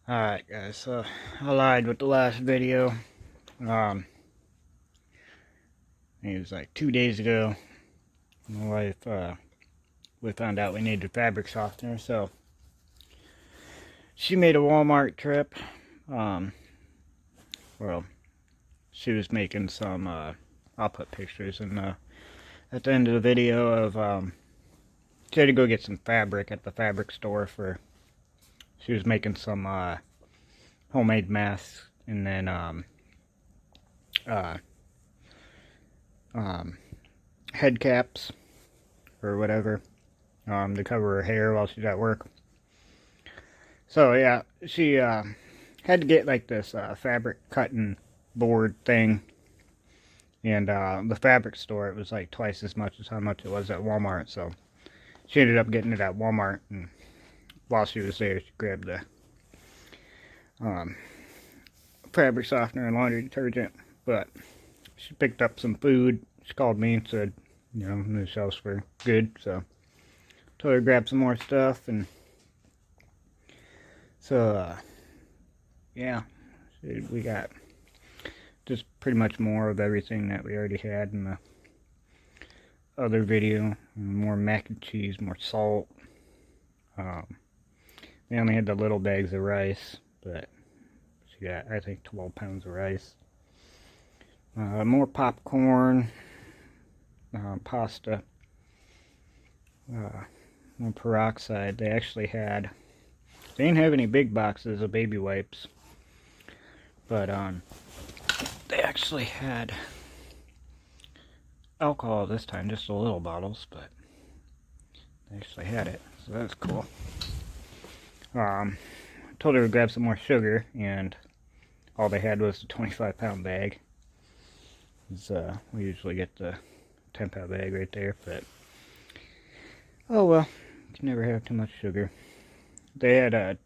Alright guys, so I lied with the last video. It was like 2 days ago. My wife, we found out we needed fabric softener, so she made a Walmart trip. Um, well, she was making some, I'll put pictures in at the end of the video of, she had to go get some fabric at the fabric store she was making some, homemade masks, and then, uh, um, head caps or whatever, to cover her hair while she's at work. So yeah, she had to get like this fabric cutting board thing, and the fabric store, it was like twice as much as how much it was at Walmart. So she ended up getting it at Walmart, and while she was there, she grabbed the um, fabric softener and laundry detergent. But she picked up some food. She called me and said, you know, the shelves were good, so told her to grab some more stuff. And so yeah, we got just pretty much more of everything that we already had in the other video. More mac and cheese, more salt. We only had the little bags of rice, but she got, I think, 12 pounds of rice. More popcorn, pasta, more peroxide. They actually had, they didn't have any big boxes of baby wipes, but they actually had alcohol this time, just the little bottles, but they actually had it, so that's cool. Told her to grab some more sugar, and all they had was a 25-pound bag. We usually get the 10-pound bag right there, but oh well, you can never have too much sugar. They had a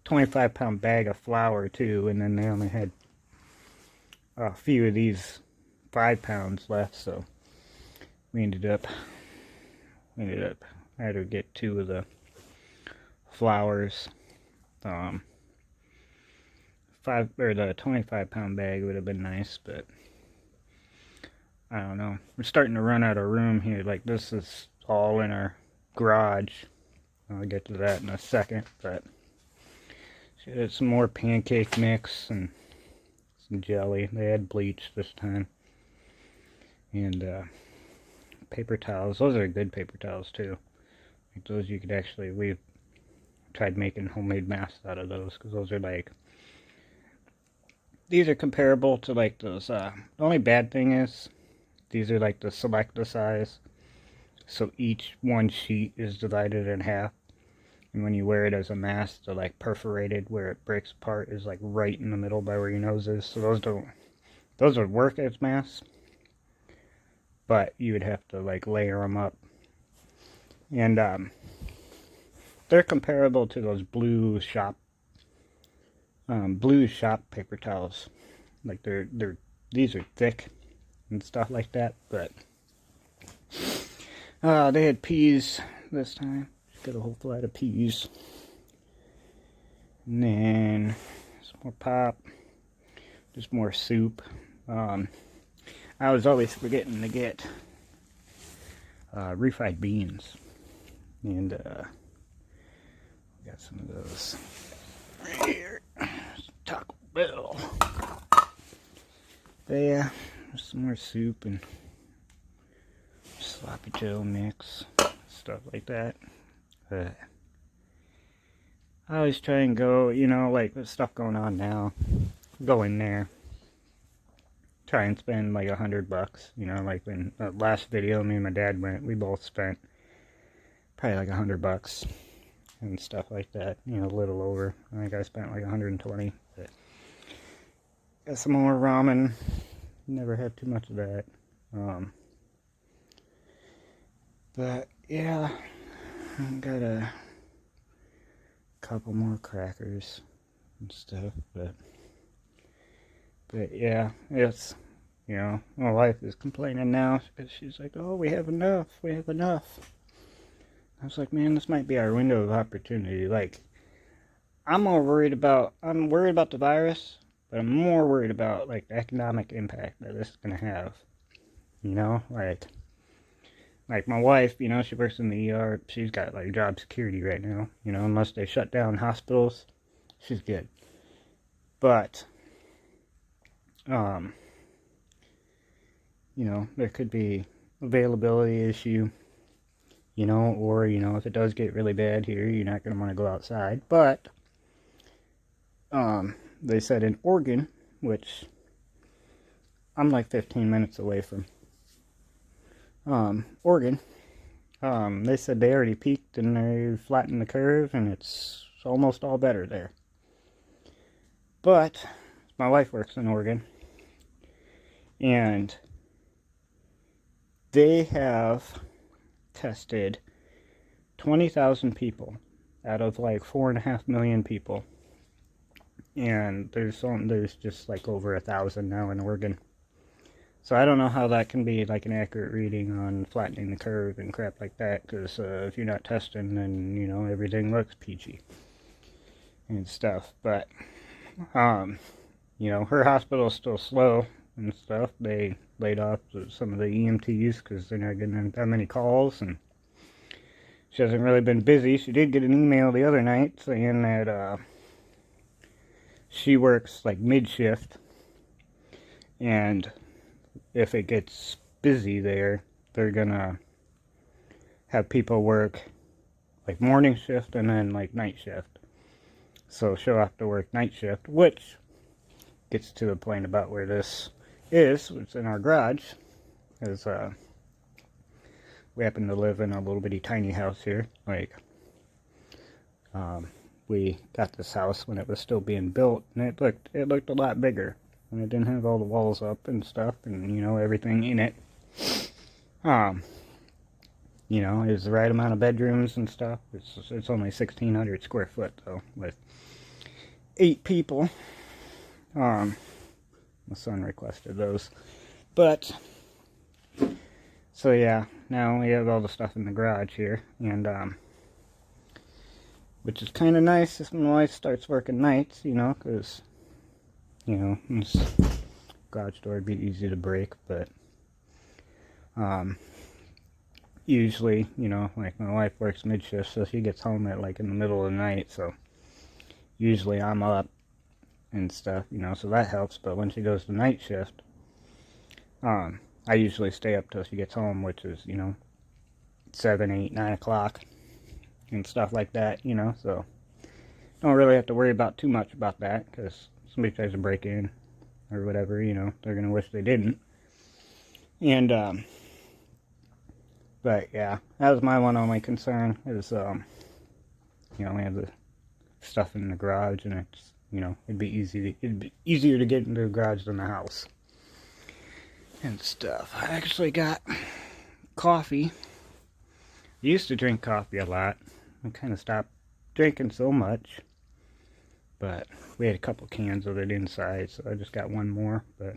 25-pound bag of flour too, and then they only had a few of these 5 pounds left, so we ended up I had to get 2 of the flours. The 25-pound bag would have been nice, but I don't know. We're starting to run out of room here. Like, this is all in our garage. I'll get to that in a second, but she had some more pancake mix and some jelly. They had bleach this time. And paper towels. Those are good paper towels too. Like, those you could actually, we tried making homemade masks out of those, because those are like, these are comparable to like those, the only bad thing is these are like the Selecta size, so each one sheet is divided in half, and when you wear it as a mask, the like perforated where it breaks apart is like right in the middle by where your nose is. So those would work as masks, but you would have to like layer them up. And they're comparable to those blue shop paper towels. Like these are thick and stuff like that. But they had peas this time. Got a whole flat of peas. And then some more pop. Just more soup. I was always forgetting to get refried beans. And got some of those right here. Taco Bell. But yeah, some more soup and sloppy Joe mix, stuff like that. But I always try and go, you know, like with stuff going on now, go in there, try and spend like $100. You know, like when the last video me and my dad went, we both spent probably like $100 and stuff like that. You know, a little over. I think I spent like 120. But got some more ramen. Never had too much of that. But yeah, I got a couple more crackers and stuff. But yeah, it's, you know, my wife is complaining now because she's like, "Oh, we have enough. We have enough." I was like, man, this might be our window of opportunity. Like, I'm worried about the virus, but I'm more worried about like the economic impact that this is gonna have. You know, like my wife, you know, she works in the ER. She's got like job security right now. You know, unless they shut down hospitals, she's good. But um, you know, there could be availability issue. You know, or you know, if it does get really bad here, you're not gonna want to go outside. But they said in Oregon, which I'm like 15 minutes away from Oregon. They said they already peaked and they flattened the curve, and it's almost all better there. But my wife works in Oregon, and they have tested 20,000 people out of like 4.5 million people, and there's just like over 1,000 now in Oregon. So I don't know how that can be like an accurate reading on flattening the curve and crap like that, because if you're not testing, then you know everything looks peachy and stuff. But you know, her hospital is still slow and stuff. They laid off some of the EMTs because they're not getting that many calls, and she hasn't really been busy. She did get an email the other night saying that she works like mid shift, and if it gets busy there, they're gonna have people work like morning shift and then like night shift. So she'll have to work night shift, which gets to the point about where this is. It's in our garage, because we happen to live in a little bitty tiny house here. Like, we got this house when it was still being built, and it looked a lot bigger, and it didn't have all the walls up and stuff, and you know everything in it. You know, it was the right amount of bedrooms and stuff. It's only 1,600 square foot though, with 8 people. My son requested those, but so yeah, now we have all the stuff in the garage here, and which is kind of nice if my wife starts working nights, you know, because you know this garage door would be easy to break, but usually, you know, like my wife works mid shift, so she gets home at like in the middle of the night, so usually I'm up and stuff, you know, so that helps. But when she goes to night shift, I usually stay up till she gets home, which is, you know, 7, 8, 9 o'clock and stuff like that, you know, so don't really have to worry about too much about that, because somebody tries to break in or whatever, you know, they're gonna wish they didn't. And but yeah, that was my one only concern is you know, we have the stuff in the garage, and it's, you know, it'd be easier to get into the garage than the house and stuff. I actually got coffee. I used to drink coffee a lot. I kind of stopped drinking so much, but we had a couple cans of it inside, so I just got one more. But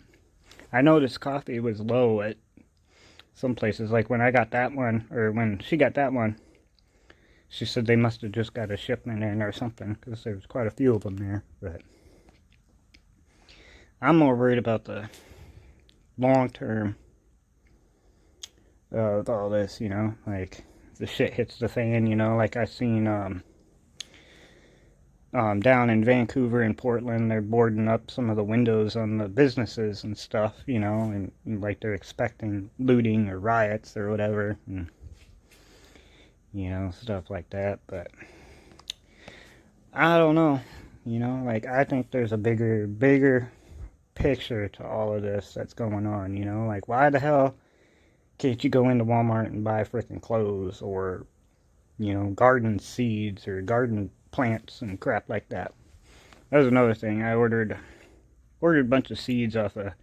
I noticed coffee was low at some places. Like when I got that one, or when she got that one, she said they must have just got a shipment in or something, because there was quite a few of them there. But I'm more worried about the long term with all this, you know, like the shit hits the fan, you know. Like I seen down in Vancouver and Portland, they're boarding up some of the windows on the businesses and stuff, you know, and like they're expecting looting or riots or whatever, and you know, stuff like that. But I don't know, you know, like I think there's a bigger picture to all of this that's going on, you know. Like, why the hell can't you go into Walmart and buy freaking clothes, or you know, garden seeds or garden plants and crap like that? That was another thing. I ordered a bunch of seeds off of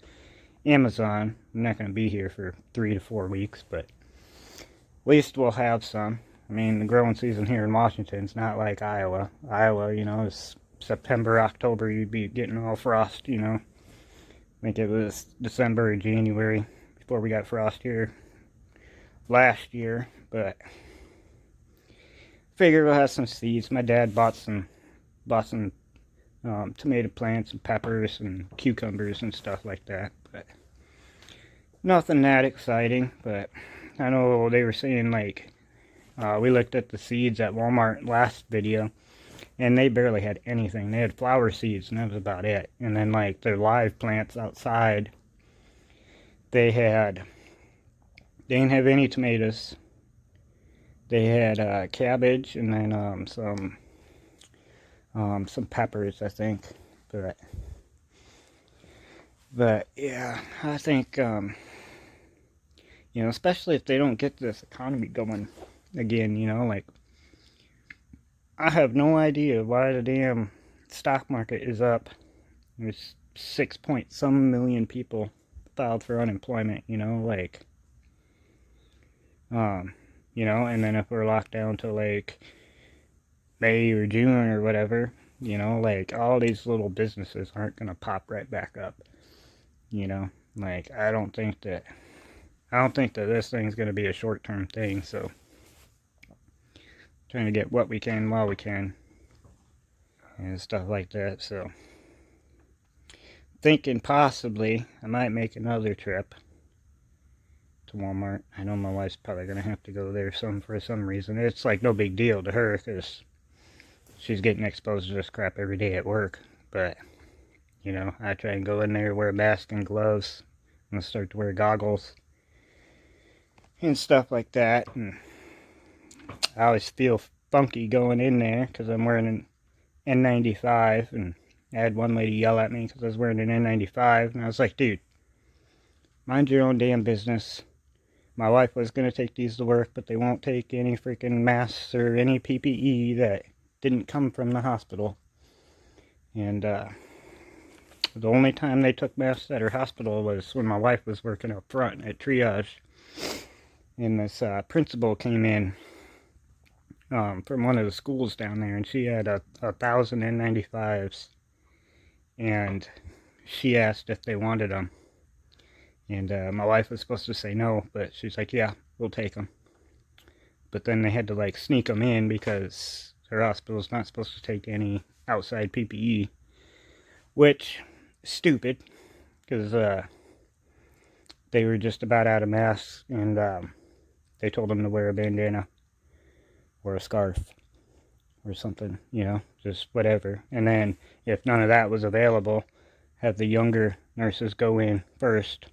Amazon. I'm not going to be here for 3 to 4 weeks, but at least we'll have some. I mean, the growing season here in Washington's not like Iowa. Iowa, you know, is September, October, you'd be getting all frost, you know. I think it was December or January before we got frost here last year. But figure we'll have some seeds. My dad bought some bought some tomato plants and peppers and cucumbers and stuff like that. But nothing that exciting. But I know they were saying, like, we looked at the seeds at Walmart last video, and they barely had anything. They had flower seeds, and that was about it. And then, like, their live plants outside, they didn't have any tomatoes. They had cabbage, and then some peppers, I think. But yeah, I think especially if they don't get this economy going again, like, I have no idea why the damn stock market is up. There's 6 point some million people filed for unemployment, like, and then if we're locked down to like May or June or whatever, like, all these little businesses aren't gonna pop right back up, like, I don't think that this thing's gonna be a short-term thing. So trying to get what we can while we can and stuff like that. So thinking possibly I might make another trip to Walmart. I know my wife's probably gonna have to go there for some reason. It's like no big deal to her because she's getting exposed to this crap every day at work. But I try and go in there, wear a mask and gloves, and start to wear goggles and stuff like that. And I always feel funky going in there because I'm wearing an N95, and I had one lady yell at me because I was wearing an N95, and I was like, dude, mind your own damn business. My wife was going to take these to work, but they won't take any freaking masks or any PPE that didn't come from the hospital. And the only time they took masks at her hospital was when my wife was working up front at triage. And this principal came in from one of the schools down there, and she had 1,000 N95s. And she asked if they wanted them. And my wife was supposed to say no, but she's like, yeah, we'll take them. But then they had to, like, sneak them in because their hospital's not supposed to take any outside PPE. Which, stupid, because they were just about out of masks, and they told them to wear a bandana or a scarf or something, just whatever. And then if none of that was available, have the younger nurses go in first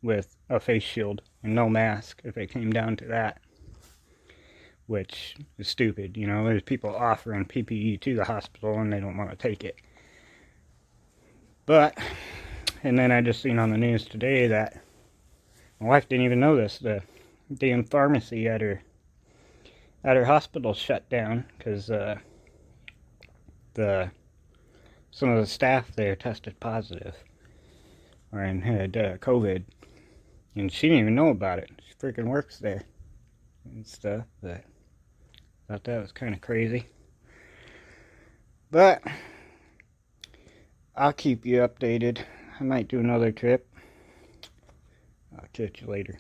with a face shield and no mask if it came down to that, which is stupid. There's people offering PPE to the hospital and they don't want to take it. But, and then I just seen on the news today that my wife didn't even know this, the damn pharmacy at her hospital shut down because some of the staff there tested positive and had COVID, and she didn't even know about it. She freaking works there and stuff. But I thought that was kind of crazy. But I'll keep you updated. I might do another trip. I'll catch you later.